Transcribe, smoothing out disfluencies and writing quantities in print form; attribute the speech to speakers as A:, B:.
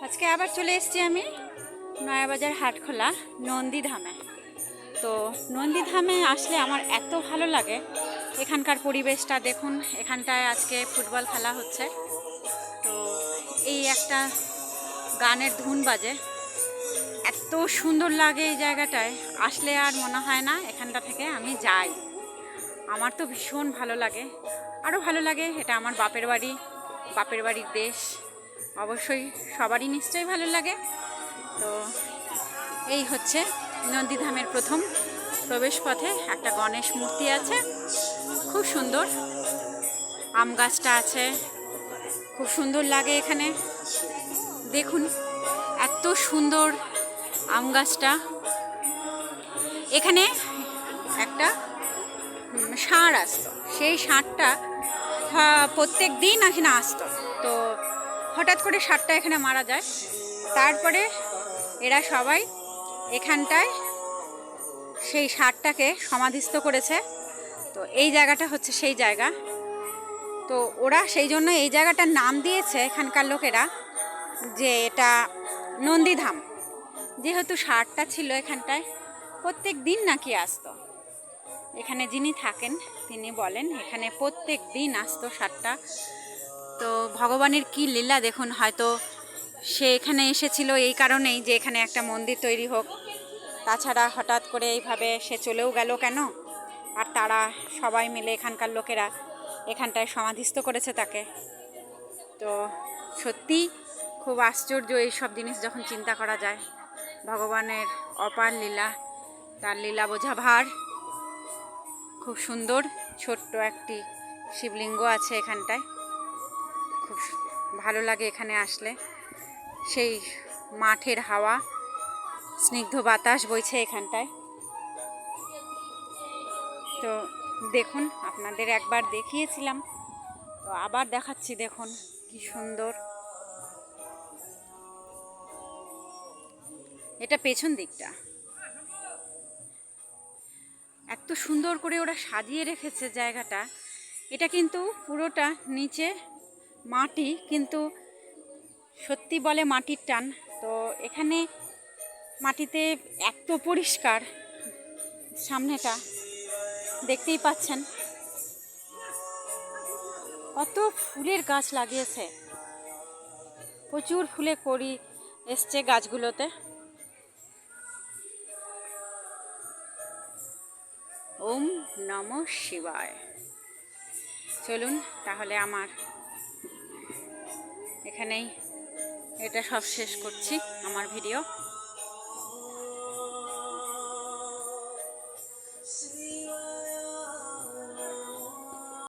A: আজকে আবার চলে এসেছি আমি নয়াবাজার হাটখোলা নন্দীধামে। তো নন্দীধামে আসলে আমার এত ভালো লাগে, এখানকার পরিবেশটা দেখুন। এখানটায় আজকে ফুটবল খেলা হচ্ছে, তো এই একটা গানের ধুন বাজে, এত সুন্দর লাগে এই জায়গাটায় আসলে আর মনে হয় না এখানটা থেকে আমি যাই। আমার তো ভীষণ ভালো লাগে, আরও ভালো লাগে। এটা আমার বাপের বাড়ি, বাপের বাড়ির দেশ, অবশ্যই সবারই নিশ্চয়ই ভালো লাগে। তো এই হচ্ছে নন্দীধামের প্রথম প্রবেশ পথে একটা গণেশ মূর্তি আছে, খুব সুন্দর। আম গাছটা আছে, খুব সুন্দর লাগে এখানে। দেখুন এত সুন্দর আম গাছটা। এখানে একটা ষাঁড় আসতো, সেই ষাঁড়টা প্রত্যেক দিন এখানে আসতো। তো হঠাৎ করে ষাঁড়টা এখানে মারা যায়, তারপরে এরা সবাই এখানটায় সেই ষাঁড়টাকে সমাধিস্থ করেছে। তো এই জায়গাটা হচ্ছে সেই জায়গা। তো ওরা সেই জন্য এই জায়গাটার নাম দিয়েছে এখানকার লোকেরা যে এটা নন্দীধাম, যেহেতু ষাঁড়টা ছিল এখানটায় প্রত্যেক দিন নাকি আসতো। এখানে যিনি থাকেন তিনি বলেন এখানে প্রত্যেক দিন আসতো ষাঁড়টা। তো ভগবানের কি লীলা দেখুন, হয়তো সে এখানে এসেছিল এই কারণেই যে এখানে একটা মন্দির তৈরি হোক। তাছাড়া হঠাৎ করে এইভাবে সে চলেও গেল কেন? আর তারা সবাই মিলে এখানকার লোকেরা এখানটায় সমাধিস্থ করেছে তাকে। তো সত্যি খুব আশ্চর্য এইসব জিনিস যখন চিন্তা করা যায়। ভগবানের অপার লীলা, তার লীলা বোঝা ভার। খুব সুন্দর ছোট্ট একটি শিবলিঙ্গ আছে এখানটায়, খুব ভালো লাগে এখানে আসলে। সেই মাঠের হাওয়া, স্নিগ্ধ বাতাস বইছে এখানটায়। তো দেখুন, আপনাদের একবার দেখিয়েছিলাম, তো আবার দেখাচ্ছি। দেখুন কি সুন্দর। এটা পেছন দিকটা, এত সুন্দর করে ওরা সাজিয়ে রেখেছে জায়গাটা। এটা কিন্তু পুরোটা নিচে মাটি, কিন্তু সত্যি বলে মাটির টান। তো এখানে মাটিতে এত পরিষ্কার, সামনেটা দেখতেই পাচ্ছেন কত ফুলের গাছ লাগিয়েছে, প্রচুর ফুলে কড়ি এসছে গাছগুলোতে। ওম নমঃ শিবায়। চলুন তাহলে আমার এখানেই এটা সব শেষ করছি আমার ভিডিও।